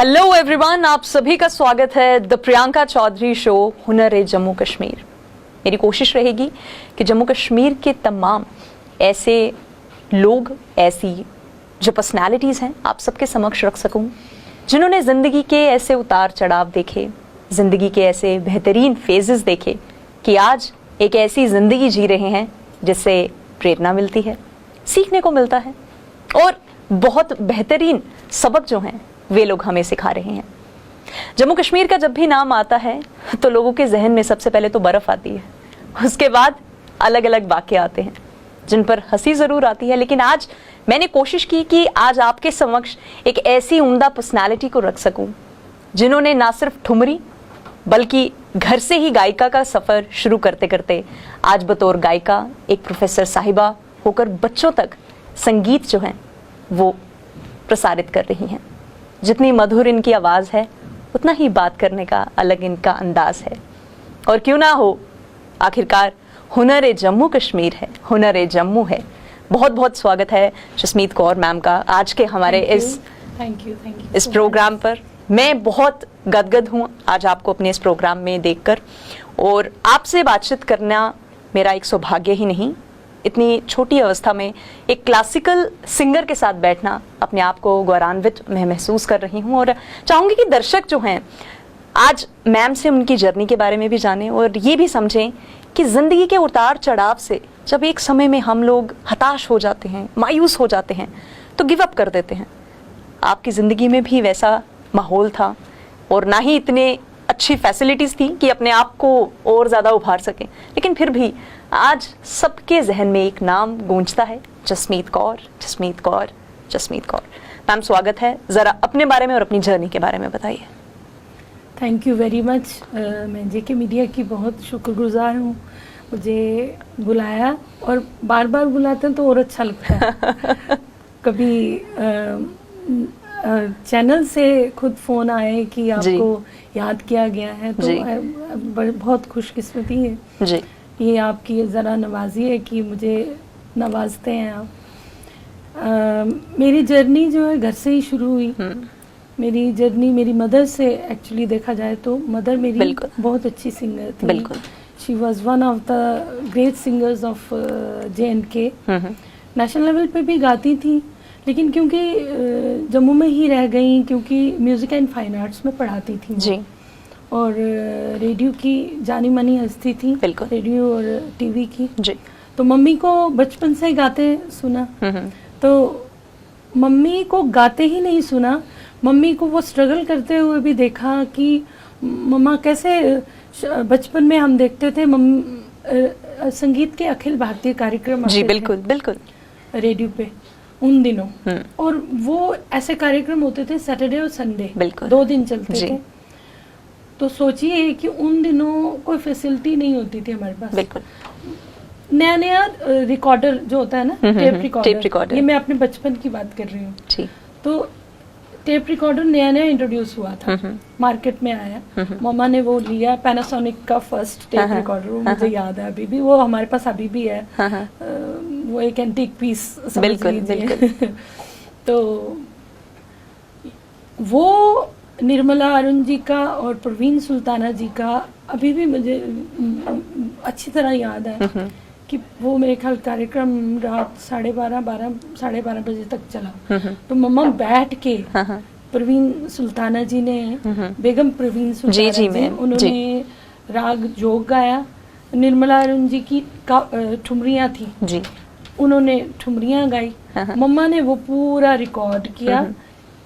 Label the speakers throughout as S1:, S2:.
S1: Hello everyone, आप सभी का स्वागत है द प्रियंका चौधरी शो हुनर ए जम्मू कश्मीर। मेरी कोशिश रहेगी कि जम्मू कश्मीर के तमाम ऐसे लोग, ऐसी जो पर्सनालिटीज़ हैं, आप सबके समक्ष रख सकूं जिन्होंने ज़िंदगी के ऐसे उतार चढ़ाव देखे, ज़िंदगी के ऐसे बेहतरीन फेजेस देखे कि आज एक ऐसी ज़िंदगी जी रहे हैं जिससे प्रेरणा मिलती है, सीखने को मिलता है और बहुत बेहतरीन सबक जो हैं वे लोग हमें सिखा रहे हैं। जम्मू कश्मीर का जब भी नाम आता है तो लोगों के जहन में सबसे पहले तो बर्फ़ आती है, उसके बाद अलग अलग वाक़े आते हैं जिन पर हंसी ज़रूर आती है। लेकिन आज मैंने कोशिश की कि आज आपके समक्ष एक ऐसी उम्दा पर्सनालिटी को रख सकूं जिन्होंने ना सिर्फ ठुमरी बल्कि घर से ही गायिका का सफ़र शुरू करते करते आज बतौर गायिका एक प्रोफेसर साहिबा होकर बच्चों तक संगीत जो है वो प्रसारित कर रही हैं। जितनी मधुर इनकी आवाज़ है उतना ही बात करने का अलग इनका अंदाज है। और क्यों ना हो, आखिरकार हुनर ए जम्मू कश्मीर है, हुनर ए जम्मू है। बहुत बहुत स्वागत है जसमीत कौर मैम का आज के हमारे इस प्रोग्राम पर। मैं बहुत गदगद हूँ आज आपको अपने इस प्रोग्राम में देखकर, और आपसे बातचीत करना मेरा एक सौभाग्य ही नहीं, इतनी छोटी अवस्था में एक क्लासिकल सिंगर के साथ बैठना अपने आप को गौरवान्वित मैं महसूस कर रही हूँ। और चाहूँगी कि दर्शक जो हैं आज मैम से उनकी जर्नी के बारे में भी जानें और ये भी समझें कि ज़िंदगी के उतार चढ़ाव से जब एक समय में हम लोग हताश हो जाते हैं, मायूस हो जाते हैं, तो गिव अप कर देते हैं। आपकी ज़िंदगी में भी वैसा माहौल था और ना ही इतने अच्छी फैसिलिटीज़ थी कि अपने आप को और ज़्यादा उभार सकें, लेकिन फिर भी आज सबके जहन में एक नाम गूंजता है, जसमीत कौर, जसमीत कौर, जसमीत कौर। मैम स्वागत है, ज़रा अपने बारे में और अपनी जर्नी के बारे में बताइए।
S2: Thank you very much. मैं जेके मीडिया की बहुत शुक्रगुजार हूँ, मुझे बुलाया और बार बार बुलाते हैं तो और अच्छा लगता है। कभी चैनल से खुद फ़ोन आए कि आपको याद किया गया है तो बहुत खुशकिस्मती है जी। ये आपकी ज़रा नवाजी है कि मुझे नवाजते हैं आप। मेरी जर्नी जो है घर से ही शुरू हुई। मेरी जर्नी मेरी मदर से एक्चुअली देखा जाए तो मदर मेरी बहुत अच्छी सिंगर थी। She was one of the great singers of JNK। National level पे भी गाती थी, लेकिन क्योंकि जम्मू में ही रह गई, क्योंकि म्यूज़िक एंड फाइन आर्ट्स में पढ़ाती थी जी, और रेडियो की जानी मानी हस्ती थी, रेडियो और टीवी की जी। तो मम्मी को बचपन से गाते सुना, तो मम्मी को गाते ही नहीं सुना, मम्मी को वो स्ट्रगल करते हुए भी देखा कि मम्मा कैसे, बचपन में हम देखते थे संगीत के अखिल भारतीय कार्यक्रम जी, बिल्कुल बिल्कुल रेडियो पे उन दिनों, और वो ऐसे कार्यक्रम होते थे सैटरडे और संडे, 2 दिन चलते थे। तो सोचिए कि उन दिनों कोई फैसिलिटी नहीं होती थी हमारे पास। बिल्कुल नया नया रिकॉर्डर जो होता है ना, टेप रिकॉर्डर, ये मैं अपने बचपन की बात कर रही हूँ। तो टेप रिकॉर्डर नया नया इंट्रोड्यूस हुआ था, मार्केट में आया। मम्मा ने वो लिया, पैनासोनिक का फर्स्ट टेप रिकॉर्डर, मुझे याद है अभी भी, वो हमारे पास अभी भी है। वो एक एंटीक पीस समझ लीजिए। तो वो निर्मला अरुण जी का और परवीन सुल्ताना जी का अभी भी मुझे अच्छी तरह याद है कि वो मेरे ख्याल कार्यक्रम रात 12:30 बजे तक चला। तो मम्मा बैठ के परवीन सुल्ताना जी ने, बेगम परवीन सुल्ताना जी, उन्होंने राग जोग गाया। निर्मला अरुण जी की ठुमरियाँ थी जी, उन्होंने ठुमरियाँ गाई। मम्मा ने वो पूरा रिकॉर्ड किया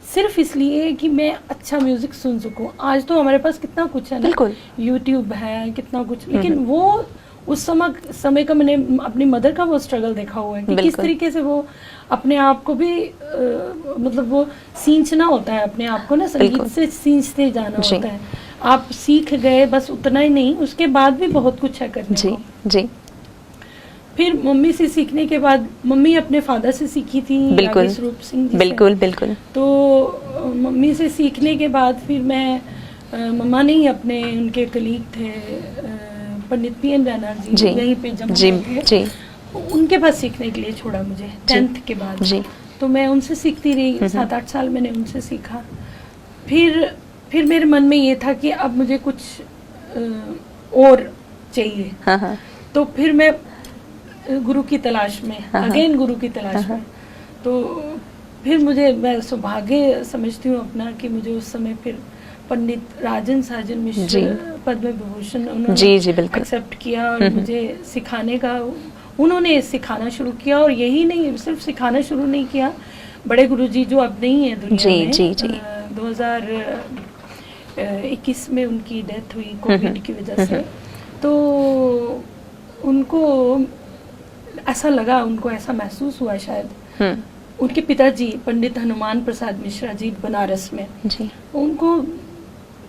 S2: सिर्फ इसलिए कि मैं अच्छा म्यूजिक सुन सकूं। आज तो हमारे पास कितना कुछ है ना, यूट्यूब है, कितना कुछ, लेकिन वो उस समय का मैंने अपनी मदर का वो स्ट्रगल देखा हुआ है कि किस तरीके से वो अपने आप को भी मतलब वो सींचना होता है, अपने आप को ना संगीत से सींचते जाना होता है। आप सीख गए बस उतना ही नहीं, उसके बाद भी बहुत कुछ है करने को जी। फिर मम्मी से सीखने के बाद, मम्मी अपने फादर से सीखी थी, स्वरूप सिंह जी, बिल्कुल। तो मम्मी से सीखने के बाद फिर मैं, मम्मा ने ही अपने, उनके कलीग थे पंडित PN रैना जी, यहीं पे जम्मू जी, उनके पास सीखने के लिए छोड़ा मुझे 10th के बाद जी। तो मैं उनसे सीखती रही, 7-8 साल मैंने उनसे सीखा। फिर मेरे मन में ये था कि अब मुझे कुछ और चाहिए।
S1: हाँ।
S2: तो फिर मैं गुरु की तलाश में, अगेन गुरु की तलाश में। तो फिर मैं सौभाग्य समझती हूँ अपना कि मुझे उस समय फिर पंडित राजन साजन मिश्र पद्म विभूषण उन्होंने एक्सेप्ट किया और मुझे सिखाने का, उन्होंने सिखाना शुरू किया। और यही नहीं, सिर्फ सिखाना शुरू नहीं किया, बड़े गुरुजी जो अब नहीं है दुनिया में, 2021 में उनकी डेथ हुई कोविड की वजह से। तो उनको ऐसा लगा, उनको ऐसा महसूस हुआ शायद, उनके पिताजी पंडित हनुमान प्रसाद मिश्रा जी बनारस में जी, उनको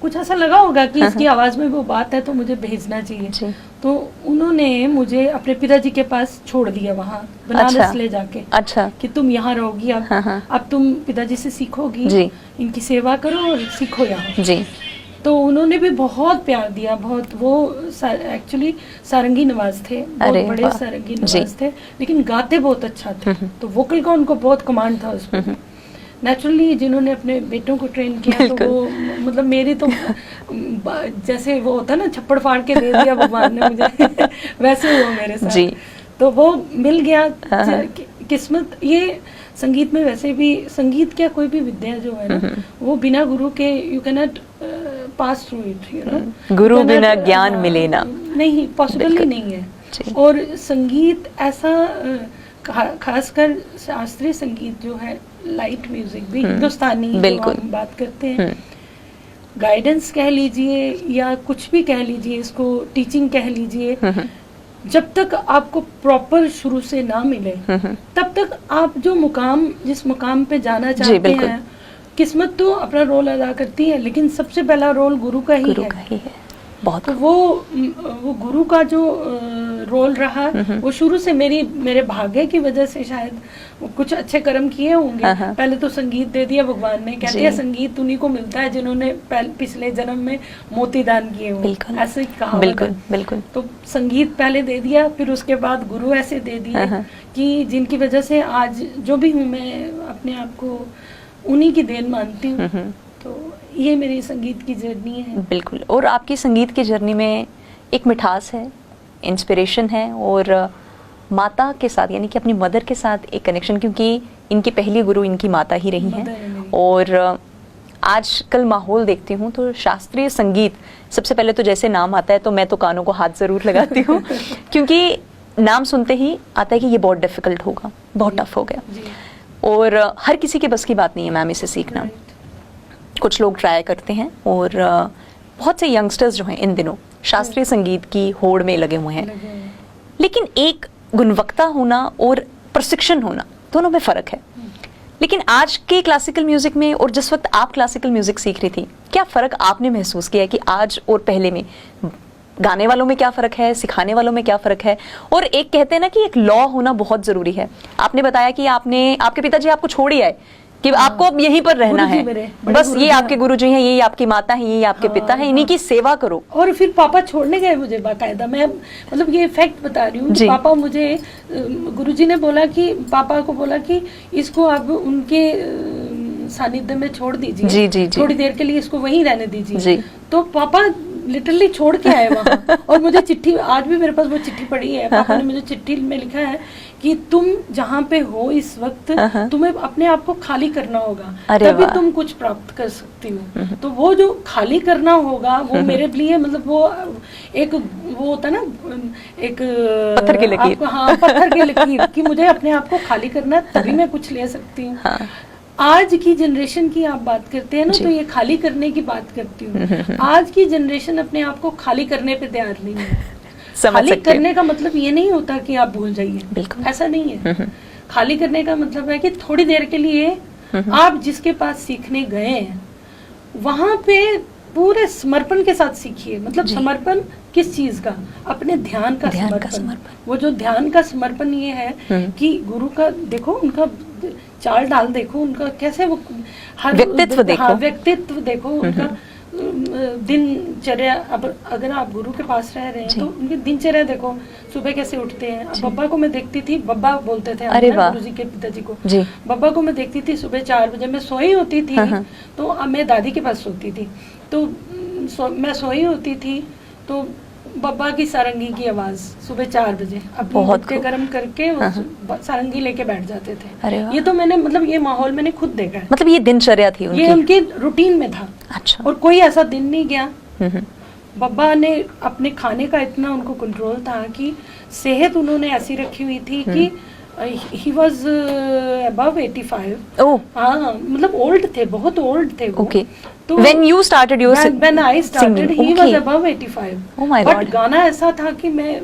S2: कुछ ऐसा लगा होगा कि इसकी आवाज में वो बात है तो मुझे भेजना चाहिए। तो उन्होंने मुझे अपने पिताजी के पास छोड़ दिया वहाँ बनारस ले जाके। अच्छा। कि तुम यहाँ रहोगी अब तुम पिताजी से सीखोगी, इनकी सेवा करो और सीखो यहाँ जी। तो उन्होंने भी बहुत प्यार दिया, बहुत। वो एक्चुअली सारंगी नवाज थे, बहुत बड़े सारंगी नवाज थे, लेकिन गाते बहुत अच्छा थे। तो वोकल का उनको बहुत कमांड था उस पर। नेचुरली जिन्होंने अपने बेटों को ट्रेन किया तो वो मतलब मेरी तो जैसे वो होता ना छप्पड़ फाड़ के दे दिया भगवान ने मुझे वैसे हुआ मेरे साथ जी। तो वो मिल गया किस्मत। ये संगीत में वैसे भी, संगीत क्या कोई भी विद्या जो है ना, वो बिना गुरु के you can not pass through it, you know. गुरु बिना ज्ञान मिले ना, नहीं, पॉसिबल ही नहीं है। और संगीत ऐसा, खासकर शास्त्रीय संगीत जो है, लाइट म्यूजिक भी, हिंदुस्तानी जो हम बात करते हैं, गाइडेंस कह लीजिए या कुछ भी कह लीजिए, इसको टीचिंग कह लीजिए, जब तक आपको प्रॉपर शुरू से ना मिले तब तक आप जिस मुकाम पे जाना चाहते हैं, किस्मत तो अपना रोल अदा करती है, लेकिन सबसे पहला रोल गुरु का ही है। बहुत। तो वो गुरु का जो रोल रहा, वो शुरू से मेरे भाग्य की वजह से शायद कुछ अच्छे कर्म किए होंगे। पहले तो संगीत दे दिया भगवान ने, कहते हैं संगीत उन्हीं को मिलता है जिन्होंने पिछले जन्म में मोती दान किए हों, ऐसे ही कहा। बिल्कुल। तो संगीत पहले दे दिया, फिर उसके बाद गुरु ऐसे दे दिए कि जिनकी वजह से आज जो भी हूँ मैं अपने आप को उन्हीं की देन मानती हूँ। तो ये मेरी संगीत की जर्नी है। बिल्कुल। और आपकी संगीत की जर्नी में एक मिठास है, इंस्पिरेशन है, और माता के साथ, यानी कि अपनी मदर के साथ एक कनेक्शन, क्योंकि इनकी पहली गुरु इनकी माता ही रही हैं। और आजकल माहौल देखती हूँ तो शास्त्रीय संगीत, सबसे पहले तो जैसे नाम आता है तो मैं तो कानों को हाथ जरूर लगाती हूँ क्योंकि नाम सुनते ही आता है कि ये बहुत डिफिकल्ट होगा, बहुत टफ हो गया, और हर किसी के बस की बात नहीं है मैम इसे सीखना। कुछ लोग ट्राई करते हैं, और बहुत से यंगस्टर्स जो हैं इन दिनों शास्त्रीय संगीत की होड़ में लगे हुए हैं, लेकिन एक गुणवत्ता होना और प्रशिक्षण होना, दोनों में फ़र्क है। लेकिन आज के क्लासिकल म्यूज़िक में और जिस वक्त आप क्लासिकल म्यूज़िक सीख रही थी, क्या फ़र्क आपने महसूस किया कि आज और पहले में? गाने वालों में क्या फ़र्क है, सिखाने वालों में क्या फ़र्क है? और एक कहते हैं ना कि एक लॉ होना बहुत ज़रूरी है। आपने बताया कि आपके पिताजी आपको छोड़ ही आए कि आपको अब यहीं पर रहना है, बस ये आपके गुरुजी हैं, ये आपकी माता हैं, ये आपके पिता हैं, इन्हीं की सेवा करो। और फिर पापा छोड़ने गए मुझे बाकायदा, मैं मतलब ये फैक्ट बता रही हूँ। पापा मुझे, गुरुजी ने बोला कि पापा को बोला कि इसको आप उनके सानिध्य में छोड़ दीजिए, थोड़ी देर के लिए इसको वहीं रहने दीजिए। तो पापा लिटरली छोड़ के आए वहाँ। और मुझे चिट्ठी, आज भी मेरे पास वो चिट्ठी पड़ी है, पापा ने मुझे चिट्ठी में लिखा है कि तुम जहाँ पे हो इस वक्त, तुम्हें अपने आप को खाली करना होगा, तभी तुम कुछ प्राप्त कर सकती हो। तो वो जो खाली करना होगा वो मेरे लिए, मतलब वो होता ना, एक पत्थर की लकीर, पत्थर की लकीर कि मुझे अपने आप को खाली करना है, तभी मैं कुछ ले सकती हूँ। आज की जनरेशन की आप बात करते हैं ना, तो ये खाली करने की बात करती हूँ। आज की जनरेशन अपने आप को खाली करने पे तैयार नहीं है। खाली करने का मतलब ये नहीं होता कि आप भूल जाइए, ऐसा नहीं है। खाली करने का मतलब है कि थोड़ी देर के लिए आप जिसके पास सीखने गए हैं वहां पे पूरे समर्पण के साथ सीखिए। मतलब समर्पण किस चीज का? अपने ध्यान का समर्पण। वो जो ध्यान का समर्पण ये है कि गुरु का देखो, उनका चाल डाल देखो, उनका कैसे वो हर व्यक्तित्व देखो, व्यक्तित्व देखो उनका, दिनचर्या, अब अगर आप गुरु के पास रह रहे हैं तो उनकी दिनचर्या देखो, सुबह कैसे उठते हैं। अब बब्बा को मैं देखती थी, बब्बा बोलते थे गुरु जी के पिताजी को, बब्बा को मैं देखती थी सुबह 4 बजे, मैं सोई होती थी तो मैं दादी के पास सोती थी, तो मैं सोई होती थी तो बब्बा की सारंगी की आवाज सुबह 4 बजे अपने गुटके गर्म करके सारंगी लेके बैठ जाते थे। ये तो मैंने मतलब ये माहौल मैंने खुद देखा है,
S1: मतलब ये दिनचर्या थी उनकी,
S2: ये उनकी रूटीन में था।
S1: अच्छा। और
S2: कोई ऐसा दिन नहीं गया। बब्बा ने अपने खाने का इतना उनको कंट्रोल था कि सेहत उन्होंने ऐसी रखी हुई थी कि he was above 85। हाँ, मतलब ओल्ड थे, बहुत ओल्ड थे वो।
S1: तो when you started your
S2: when I started he was above 85।
S1: Oh my God।
S2: But गाना ऐसा था कि मैं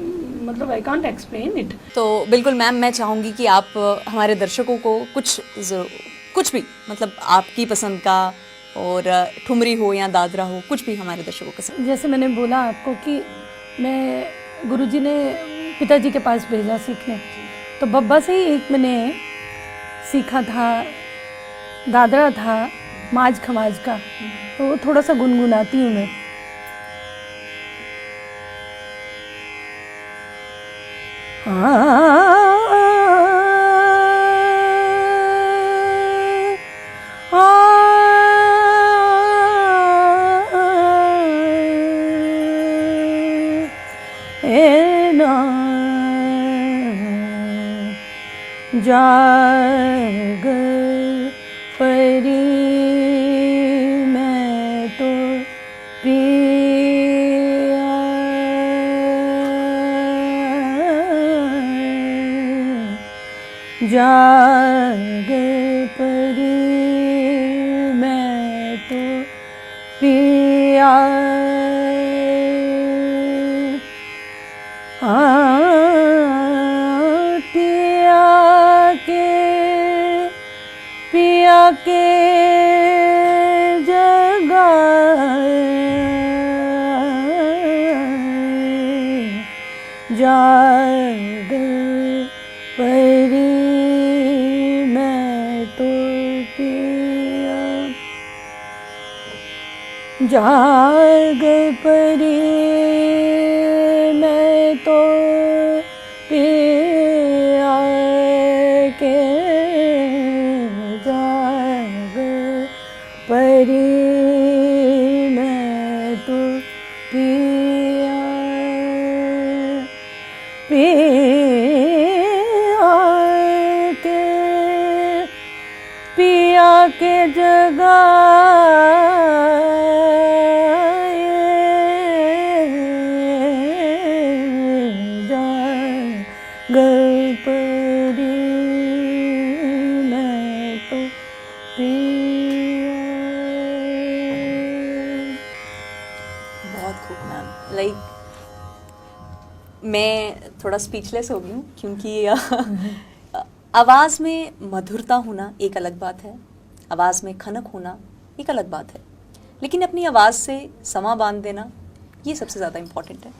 S2: मतलब I can't explain it।
S1: तो बिल्कुल मैम, मैं चाहूंगी कि आप हमारे दर्शकों को कुछ भी मतलब आपकी पसंद का, और ठुमरी हो या दादरा हो, कुछ भी हमारे दर्शकों को पसंद।
S2: जैसे मैंने बोला आपको कि मैं गुरुजी ने पिताजी के पास भेजा सीखने, तो बब्बा से ही एक मैंने सीखा था, दादरा था माज खमाज का, तो थोड़ा सा गुनगुनाती हूँ मैं। जाग परी मैं तो पिया, जाग परी मैं तो पिया, पिया के जगाए, जाग परी मैं तो पिया, जाग परी मैं तो पिया के, जाग परी मैं तो पिया, पिया के जगाए, जाग परी मैं तो पिया।
S1: बहुत खूब मैम, लाइक मैं थोड़ा स्पीचलेस हो गई हूँ, क्योंकि आवाज़ में मधुरता होना एक अलग बात है, आवाज़ में खनक होना एक अलग बात है, लेकिन अपनी आवाज़ से समा बांध देना ये सबसे ज़्यादा इम्पोर्टेंट है।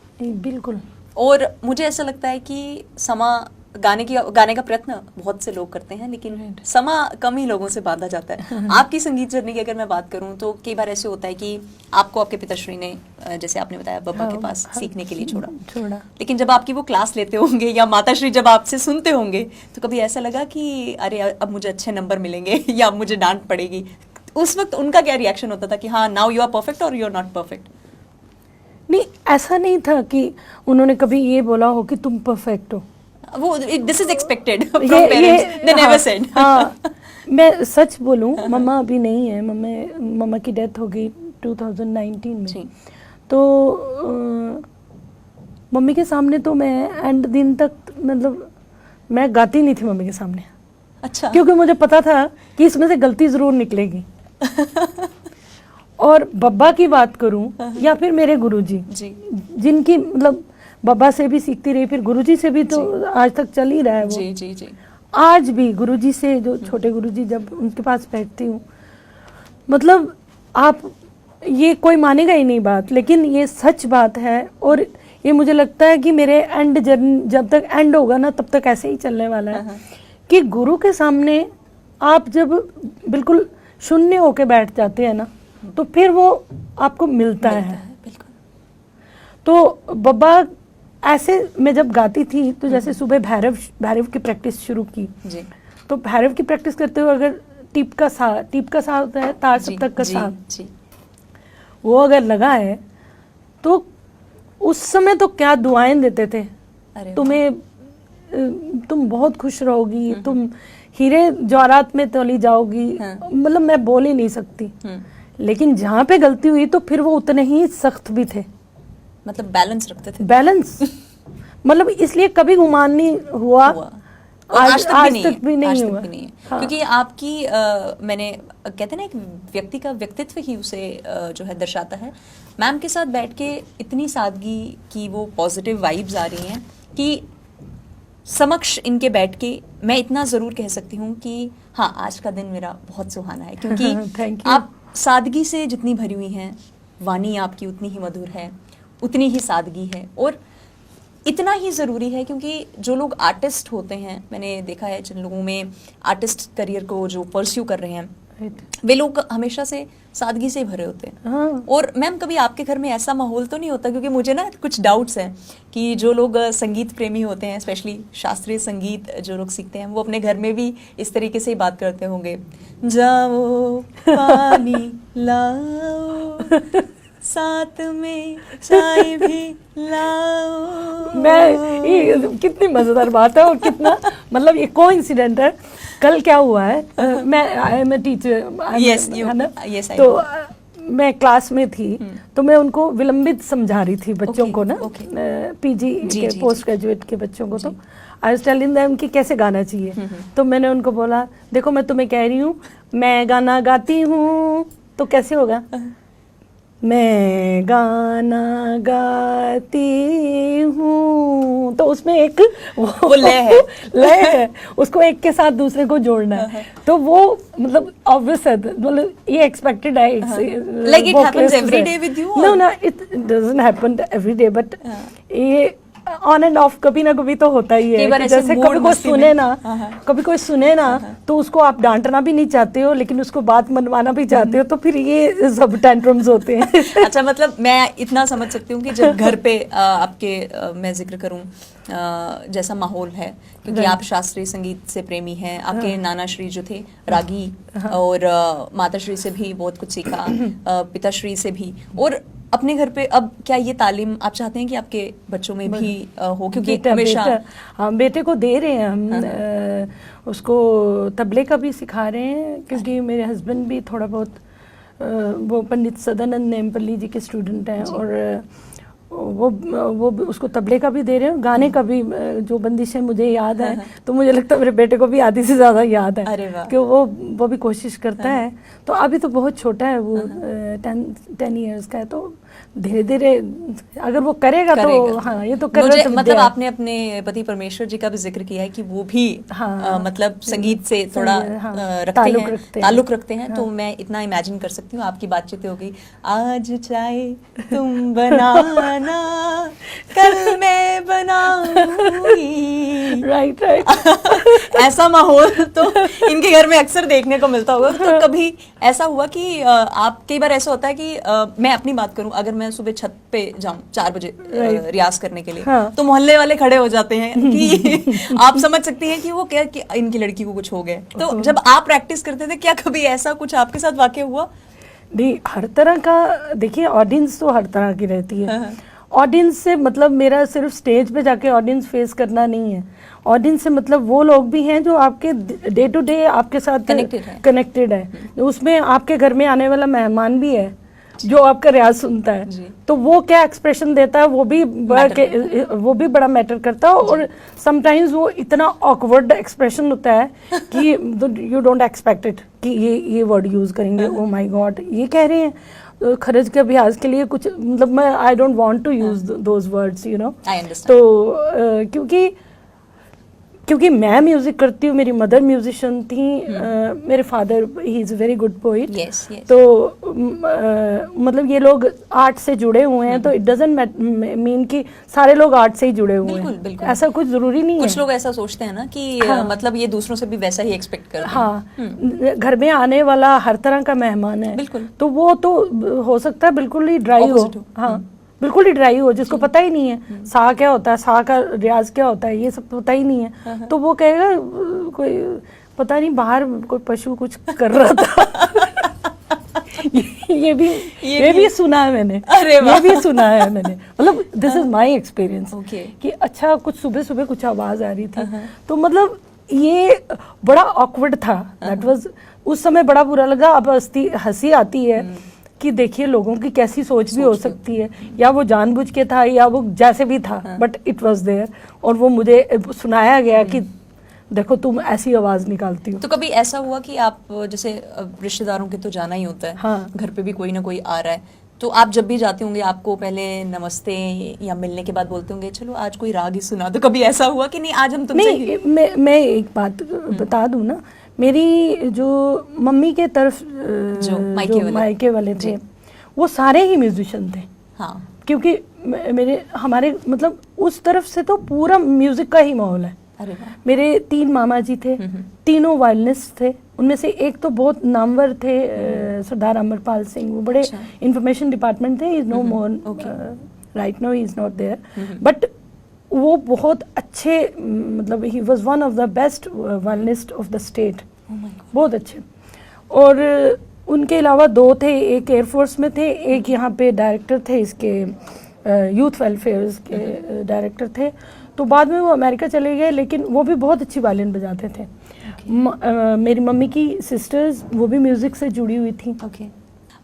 S2: बिल्कुल।
S1: और मुझे ऐसा लगता है कि समा गाने का प्रयत्न बहुत से लोग करते हैं, लेकिन समा कम ही लोगों से बांधा जाता है। आपकी संगीत जर्नी की अगर मैं बात करूं तो कई बार ऐसे होता है कि आपको आपके पिताश्री ने, जैसे आपने बताया, बब्बा के पास सीखने के लिए छोड़ा, लेकिन जब आपकी वो क्लास लेते होंगे या माताश्री जब आपसे सुनते होंगे, तो कभी ऐसा लगा कि अरे अब मुझे अच्छे नंबर मिलेंगे या अब मुझे डांट पड़ेगी? उस वक्त उनका क्या रिएक्शन होता था कि हाँ नाउ यू आर परफेक्ट और यू आर नॉट परफेक्ट?
S2: नहीं, ऐसा नहीं था कि उन्होंने कभी ये बोला हो कि तुम परफेक्ट हो।
S1: वो this is expected from parents, they never said.
S2: मैं सच बोलूं, मम्मा अभी नहीं है, मम्मा की डेथ हो गई 2019 में। तो मम्मी के सामने तो मैं एंड दिन तक मतलब मैं गाती नहीं थी मम्मी के सामने।
S1: अच्छा।
S2: क्योंकि मुझे पता था कि इसमें से गलती जरूर निकलेगी। और बब्बा की बात करूं या फिर मेरे गुरुजी, जिनकी मतलब बब्बा से भी सीखती रही, फिर गुरुजी से भी तो आज तक चल ही रहा है वो।
S1: जी जी जी।
S2: आज भी गुरुजी से, जो छोटे गुरुजी, जब उनके पास बैठती हूँ, मतलब आप ये कोई मानेगा ही नहीं बात, लेकिन ये सच बात है। और ये मुझे लगता है कि मेरे एंड जर्नी जब तक एंड होगा ना, तब तक ऐसे ही चलने वाला है कि गुरु के सामने आप जब बिल्कुल शून्य होके बैठ जाते हैं ना, तो फिर वो आपको मिलता है।
S1: बिल्कुल।
S2: तो बब्बा ऐसे मैं जब गाती थी तो जैसे सुबह भैरव की प्रैक्टिस शुरू की
S1: जी
S2: तो भैरव की प्रैक्टिस करते हुए अगर टीप का सा होता है, तार सप्तक का सा,
S1: जी
S2: वो अगर लगा है तो उस समय तो क्या दुआएं देते थे,
S1: अरे
S2: तुम बहुत खुश रहोगी, तुम हीरे जवाहरात में तोली जाओगी, मतलब मैं बोल ही नहीं सकती। लेकिन जहाँ पे गलती हुई तो फिर वो उतने ही सख्त भी थे,
S1: मतलब बैलेंस रखते थे।
S2: बैलेंस मतलब इसलिए कभी गुमान नहीं हुआ,
S1: आज तक भी नहीं
S2: हुआ।
S1: हाँ। क्योंकि आपकी मैंने कहते हैं ना एक व्यक्ति का व्यक्तित्व ही उसे जो है दर्शाता है। मैम के साथ बैठ के इतनी सादगी की वो पॉजिटिव वाइब्स आ रही हैं कि समक्ष इनके बैठ के मैं इतना जरूर कह सकती हूँ कि हाँ आज का दिन मेरा बहुत सुहाना है, क्योंकि आप सादगी से जितनी भरी हुई हैं, वाणी आपकी उतनी ही मधुर है, उतनी ही सादगी है, और इतना ही ज़रूरी है क्योंकि जो लोग आर्टिस्ट होते हैं, मैंने देखा है जिन लोगों में आर्टिस्ट करियर को जो परस्यू कर रहे हैं वे लोग हमेशा से सादगी से भरे होते हैं।
S2: हाँ।
S1: और मैम कभी आपके घर में ऐसा माहौल तो नहीं होता, क्योंकि मुझे ना कुछ डाउट्स हैं कि जो लोग संगीत प्रेमी होते हैं, स्पेशली शास्त्रीय संगीत जो लोग सीखते हैं, वो अपने घर में भी इस तरीके से ही बात करते होंगे, जाओ पानी लाओ साथ में चाय भी लाओ।
S2: मैं कितनी मजेदार बात है और कितना मतलब ये कोइंसिडेंट है। कल क्या हुआ है, मैं टीचर, तो मैं क्लास में थी तो मैं उनको विलंबित समझा रही थी बच्चों को ना, पीजी के पोस्ट ग्रेजुएट के बच्चों को। तो आई वाज टेलिंग देम कि कैसे गाना चाहिए। तो मैंने उनको बोला देखो मैं तुम्हें कह रही हूँ मैं गाना गाती हूँ तो कैसे होगा, मैं गाना गाती हूँ, तो उसमें एक वो लय है, उसको एक के साथ दूसरे को जोड़ना है। तो वो मतलब ऑब्वियस है, मतलब ये एक्सपेक्टेड है।
S1: Like it happens every day with you?
S2: No, it doesn't happen every day, but ये ऑन एंड ऑफ कभी ना कभी तो होता ही है कि जैसे कभी कोई सुने ना तो उसको आप डांटना भी नहीं चाहते हो, लेकिन उसको बात मनवाना भी चाहते हो, तो फिर ये सब टेंट्रम्स होते हैं।
S1: अच्छा, मतलब मैं इतना समझ सकती हूँ कि जब घर पे आपके मैं जिक्र करूँ जैसा माहौल है, क्योंकि आप शास्त्रीय संगीत से प्रेमी हैं, आपके नाना श्री जो थे रागी, और माताश्री से भी बहुत कुछ सीखा, पिताश्री से भी, और अपने घर पे अब क्या ये तालीम आप चाहते हैं कि आपके बच्चों में भी हो, क्योंकि हमेशा
S2: हम बेटे को दे रहे हैं, हम उसको तबले का भी सिखा रहे हैं, क्योंकि मेरे हस्बैंड भी थोड़ा बहुत वो पंडित सदानंद नेमपल्ली जी के स्टूडेंट हैं, और वो उसको तबले का भी दे रहे हैं, गाने का भी जो बंदिश है मुझे याद है, तो मुझे लगता है मेरे बेटे को भी आधी से ज़्यादा याद है कि वो भी कोशिश करता है। तो अभी तो बहुत छोटा है वो, 10 इयर्स का है, तो धीरे धीरे अगर वो करेगा तो हाँ, ये तो
S1: मुझे मतलब आपने अपने पति परमेश्वर जी का भी जिक्र किया है कि वो भी मतलब संगीत से थोड़ा ताल्लुक रखते हैं, तो मैं इतना इमेजिन कर सकती हूँ आपकी बातचीत होगी, आज चाय तुम बनाना कल मैं बनाऊंगी, राइट ऐसा माहौल तो इनके घर में अक्सर देखने को मिलता होगा। तो कभी ऐसा हुआ कि आप, कई बार ऐसा होता है कि मैं अपनी बात करूं, अगर मैं सुबह छत पे जाऊं 4 बजे रियाज करने के लिए, तो मोहल्ले वाले खड़े हो जाते हैं कि आप समझ सकती हैं कि वो क्या कि इनकी लड़की को कुछ हो गया। तो जब आप प्रैक्टिस करते थे, क्या कभी ऐसा कुछ आपके साथ वाकया हुआ?
S2: नहीं, हर तरह का, देखिए ऑडियंस तो हर तरह की रहती है। ऑडियंस से मतलब मेरा सिर्फ स्टेज पे जाके ऑडियंस फेस करना नहीं है, ऑडियंस से मतलब वो लोग भी हैं जो आपके डे टू डे आपके साथ कनेक्टेड है। उसमें आपके घर में आने वाला मेहमान भी है जो आपका रियाज सुनता है, तो वो क्या एक्सप्रेशन देता है वो भी बड़ा मैटर करता है। और समटाइम्स वो इतना ऑकवर्ड एक्सप्रेशन होता है कि यू डोंट एक्सपेक्ट इट कि ये वर्ड यूज करेंगे, ओ माय गॉड ये कह रहे हैं, खरज के अभ्यास के लिए कुछ, मतलब मैं I don't want to use those words, you know. तो क्योंकि क्योंकि मैं म्यूजिक करती हूँ, मेरी मदर म्यूजिशियन थी, मेरे father he is very good poet, तो मतलब ये लोग आर्ट से जुड़े हुए हैं, तो इट डजंट मीन कि सारे लोग आर्ट से ही जुड़े हुए हैं, बिल्कुल। ऐसा कुछ जरूरी नहीं है।
S1: कुछ लोग ऐसा सोचते हैं ना कि मतलब ये दूसरों से भी वैसा ही एक्सपेक्ट करते हैं।
S2: हाँ, घर में आने वाला हर तरह का मेहमान है, बिल्कुल, तो वो तो हो सकता है बिल्कुल ही ड्राई हो, हाँ बिल्कुल ही ड्राई हो, जिसको पता ही नहीं है सा क्या होता है, सा का रियाज क्या होता है, ये सब तो पता ही नहीं है, तो वो कहेगा कोई पता नहीं बाहर कोई पशु कुछ कर रहा था। ये भी सुना है मैंने, ये भी सुना है मैंने, मतलब दिस इज माय एक्सपीरियंस कि अच्छा कुछ सुबह सुबह कुछ आवाज आ रही थी, तो मतलब ये बड़ा ऑकवर्ड था, दैट वाज उस समय बड़ा बुरा लगा। अब हंसी आती है कि देखिए लोगों की कैसी सोच भी हो सकती है, या वो जानबूझ के था या वो जैसे भी था, बट इट वाज देयर, और वो मुझे सुनाया गया कि देखो तुम ऐसी आवाज निकालती हो।
S1: तो कभी ऐसा हुआ कि आप जैसे रिश्तेदारों के तो जाना ही होता है, हाँ, घर पे भी कोई ना कोई आ रहा है, तो आप जब भी जाते होंगे आपको पहले नमस्ते या मिलने के बाद बोलते होंगे चलो आज कोई राग ही सुना दो, कभी ऐसा हुआ कि नहीं आज हम तुमसे
S2: नहीं, मैं एक बात बता दूं ना, मेरी जो मम्मी के तरफ जो मायके वाले थे वो सारे ही म्यूजिशियन थे, हाँ, क्योंकि हमारे मतलब उस तरफ से तो पूरा म्यूजिक का ही माहौल है। मेरे 3 मामा जी थे, तीनों वायलिनिस्ट थे, उनमें से एक तो बहुत नामवर थे, सरदार अमरपाल सिंह, वो बड़े इंफॉर्मेशन डिपार्टमेंट थे, is no more right now, he is not there, but वो बहुत अच्छे, मतलब he was one of the best violinist of the state, बहुत अच्छे। और उनके अलावा 2 थे, एक एयरफोर्स में थे, एक यहाँ पे डायरेक्टर थे, इसके यूथ वेलफेयर के डायरेक्टर थे, तो बाद में वो अमेरिका चले गए, लेकिन वो भी बहुत अच्छी वायलिन बजाते थे। मेरी मम्मी की सिस्टर्स वो भी म्यूजिक से जुड़ी हुई थी।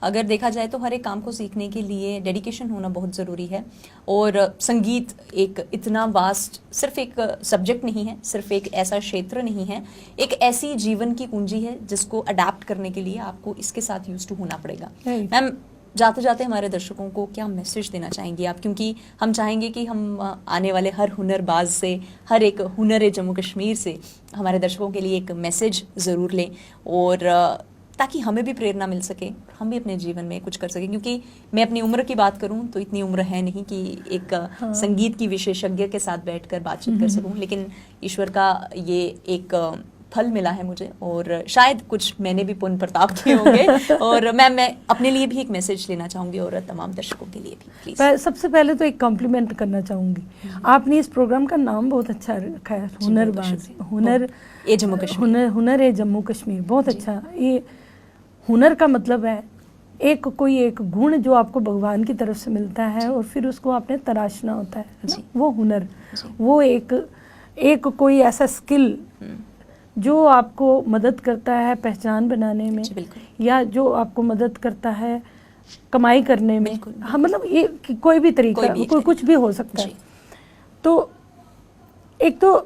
S1: अगर देखा जाए तो हर एक काम को सीखने के लिए डेडिकेशन होना बहुत ज़रूरी है, और संगीत एक इतना वास्ट, सिर्फ एक सब्जेक्ट नहीं है, सिर्फ एक ऐसा क्षेत्र नहीं है, एक ऐसी जीवन की कुंजी है जिसको अडेप्ट करने के लिए आपको इसके साथ यूज टू होना पड़ेगा। मैम, जाते जाते हमारे दर्शकों को क्या मैसेज देना चाहेंगी आप, क्योंकि हम चाहेंगे कि हम आने वाले हर हुनरबाज से, हर एक हुनर जम्मू कश्मीर से हमारे दर्शकों के लिए एक मैसेज ज़रूर लें, और ताकि हमें भी प्रेरणा मिल सके, हम भी अपने जीवन में कुछ कर सकें। क्योंकि मैं अपनी उम्र की बात करूं तो इतनी उम्र है नहीं कि एक संगीत की विशेषज्ञ के साथ बैठकर बातचीत कर सकूं, लेकिन ईश्वर का ये एक फल मिला है मुझे, और शायद कुछ मैंने भी पुण्य प्रताप किए होंगे। और मैं अपने लिए भी एक मैसेज लेना चाहूँगी और तमाम दर्शकों के लिए भी, प्लीज।
S2: सबसे पहले तो एक कॉम्प्लीमेंट करना चाहूँगी, आपने इस प्रोग्राम का नाम बहुत अच्छा रखा है, हुनरबाज, हुनर ए जम्मू कश्मीर, हुनर ए जम्मू कश्मीर, बहुत अच्छा। ये हुनर का मतलब है कोई एक गुण जो आपको भगवान की तरफ से मिलता है, और फिर उसको आपने तराशना होता है, वो हुनर, वो एक कोई ऐसा स्किल जो आपको मदद करता है पहचान बनाने में, या जो आपको मदद करता है कमाई करने में, हाँ, मतलब ये कोई भी तरीका, कोई कुछ भी हो सकता है। तो एक तो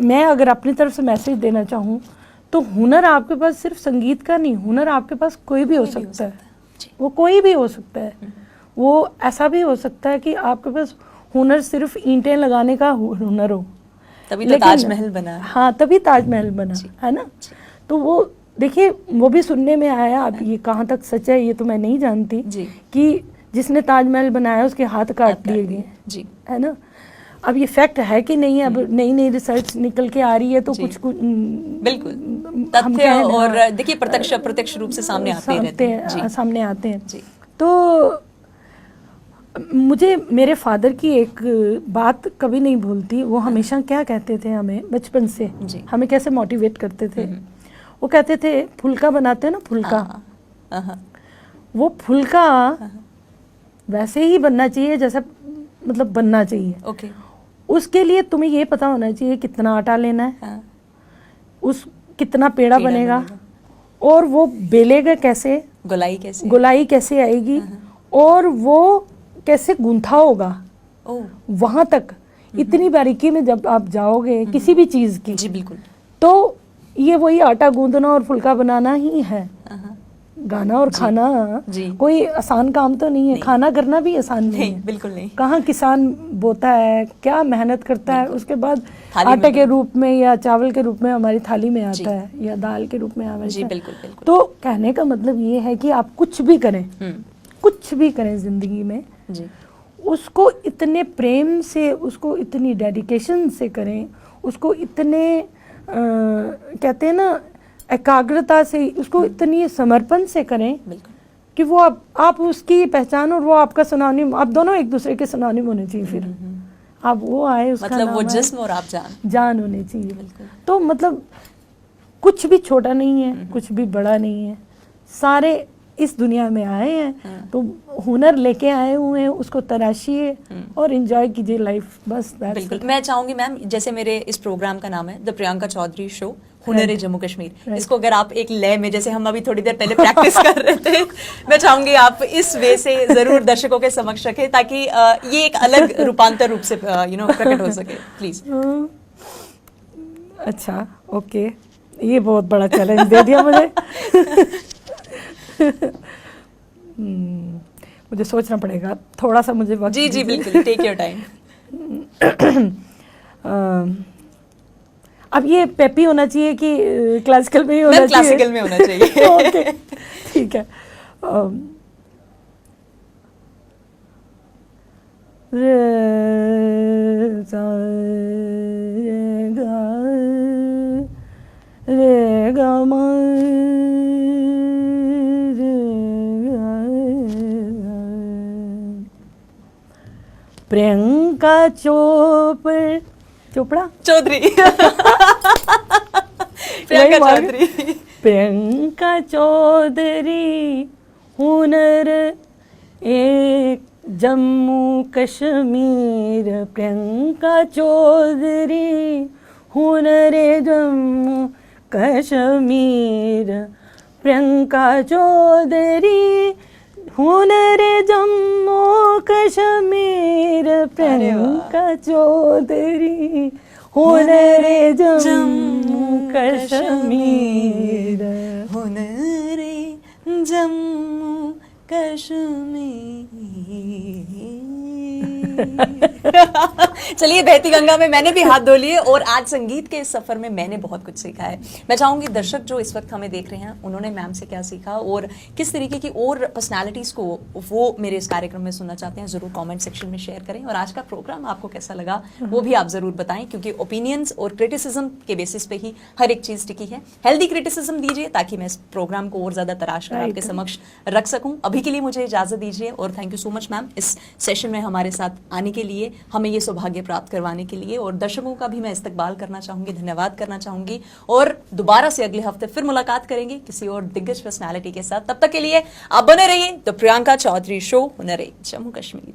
S2: मैं अगर अपनी तरफ से मैसेज देना चाहूँ तो हुनर आपके पास सिर्फ संगीत का नहीं, हुनर आपके पास कोई भी हो सकता है, वो कोई भी हो सकता है। वो ऐसा भी हो सकता है कि आपके पास हुनर सिर्फ ईंटें लगाने का हुनर हो,
S1: तभी तो ताजमहल बना।
S2: हाँ, तभी ताजमहल बना है ना। तो वो देखिए, वो भी सुनने में आया, अब ये कहाँ तक सच है ये तो मैं नहीं जानती, कि जिसने ताजमहल बनाया उसके हाथ काट दिए गए, है ना। अब ये फैक्ट है कि नहीं, अब नई रिसर्च निकल के आ रही है, तो कुछ
S1: बिल्कुल तथ्य और देखिए प्रत्यक्ष रूप से सामने आते हैं।
S2: तो मुझे मेरे फादर की एक बात कभी नहीं भूलती, वो हमेशा क्या कहते थे हमें बचपन से, हमें कैसे मोटिवेट करते थे। वो कहते थे फुल्का बनाते हैं ना, फुल्का, वो फुल्का वैसे ही बनना चाहिए जैसा मतलब बनना चाहिए। उसके लिए तुम्हें ये पता होना चाहिए कितना आटा लेना है, उस कितना पेड़ा बनेगा, और वो बेलेगा कैसे, गोलाई कैसे आएगी, और वो कैसे गूंथा होगा वहां तक, इतनी बारीकी में जब आप जाओगे किसी भी चीज की,
S1: जी बिल्कुल,
S2: तो ये वही आटा गूंदना और फुल्का बनाना ही है। गाना और खाना
S1: जी।
S2: कोई आसान काम तो नहीं है, खाना करना भी आसान नहीं है।
S1: बिल्कुल नहीं।
S2: कहाँ किसान बोता है, क्या मेहनत करता है, उसके बाद
S1: थाली
S2: आटे
S1: में
S2: के रूप में या चावल के रूप में हमारी थाली में आता है, या दाल के रूप में हमारी
S1: जी, बिल्कुल बिल्कुल।
S2: तो कहने का मतलब ये है कि आप कुछ भी करें, कुछ भी करें जिंदगी में
S1: जी,
S2: उसको इतने प्रेम से, उसको इतनी डेडिकेशन से करें, उसको इतने कहते हैं ना एकाग्रता से, उसको इतनी समर्पण से करें कि वो आप उसकी पहचान और वो आपका सिनोनिम, आप दोनों एक दूसरे के सिनोनिम होने चाहिए। फिर आप वो आए, उसका
S1: मतलब वो
S2: नाम
S1: जिस्म और आप
S2: जान होने चाहिए। तो मतलब कुछ भी छोटा नहीं है, कुछ भी बड़ा नहीं है, सारे इस दुनिया में आए हैं तो हुनर लेके आए हुए हैं, उसको तराशिए और एंजॉय कीजिए लाइफ, बस।
S1: बिल्कुल। मैं चाहूंगी मैम, जैसे मेरे इस प्रोग्राम का नाम है द प्रियंका चौधरी शो हुनर जम्मू कश्मीर, इसको अगर आप एक लय में, जैसे हम अभी थोड़ी देर पहले प्रैक्टिस कर रहे थे, मैं चाहूंगी आप इस वे से जरूर दर्शकों के समक्ष रखें ताकि ये एक अलग रूपांतर रूप से प्रकट हो सके, प्लीज।
S2: अच्छा, ओके, ये बहुत बड़ा चैलेंज दे दिया मुझे। मुझे सोचना पड़ेगा थोड़ा सा, मुझे वक्त।
S1: जी जी बिल्कुल, टेक योर टाइम।
S2: अब ये पेपी होना चाहिए कि क्लासिकल में ही होना चाहिए?
S1: क्लासिकल में होना चाहिए।
S2: ओके, ठीक है। रे सा रे गा रे गा मा रे गा प्रियंका चोपड़ा
S1: चौधरी। प्रियंका चौधरी।
S2: प्रियंका चौधरी हुनर एक जम्मू कश्मीर, प्रियंका चौधरी हुनर जम्मू कश्मीर, प्रियंका चौधरी हुनर जम्मू कश्मीर, प्रियंका चौधरी हुनर जम्मू कश्मीर,
S1: हुनर जम्मू कश्मीर। चलिए, बहती गंगा में मैंने भी हाथ धो लिए और आज संगीत के इस सफर में मैंने बहुत कुछ सीखा है। मैं चाहूंगी दर्शक जो इस वक्त हमें देख रहे हैं, उन्होंने मैम से क्या सीखा और किस तरीके की और पर्सनालिटीज को वो मेरे इस कार्यक्रम में सुनना चाहते हैं, जरूर कमेंट सेक्शन में शेयर करें। और आज का प्रोग्राम आपको कैसा लगा वो भी आप जरूर बताएं, क्योंकि ओपिनियंस और क्रिटिसिज्म के बेसिस पे ही हर एक चीज टिकी है। हेल्दी क्रिटिसिज्म दीजिए ताकि मैं इस प्रोग्राम को और ज्यादा तराश कर आपके समक्ष रख सकूं। अभी के लिए मुझे इजाजत दीजिए और thank you so much ma'am इस सेशन में हमारे साथ आने के लिए, हमें ये सौभाग्य प्राप्त करवाने के लिए। और दर्शकों का भी मैं इस्तकबाल करना चाहूंगी, धन्यवाद करना चाहूंगी और दोबारा से अगले हफ्ते फिर मुलाकात करेंगे किसी और दिग्गज पर्सनालिटी के साथ। तब तक के लिए आप बने रहिए द प्रियंका चौधरी शो हुनर जम्मू कश्मीर।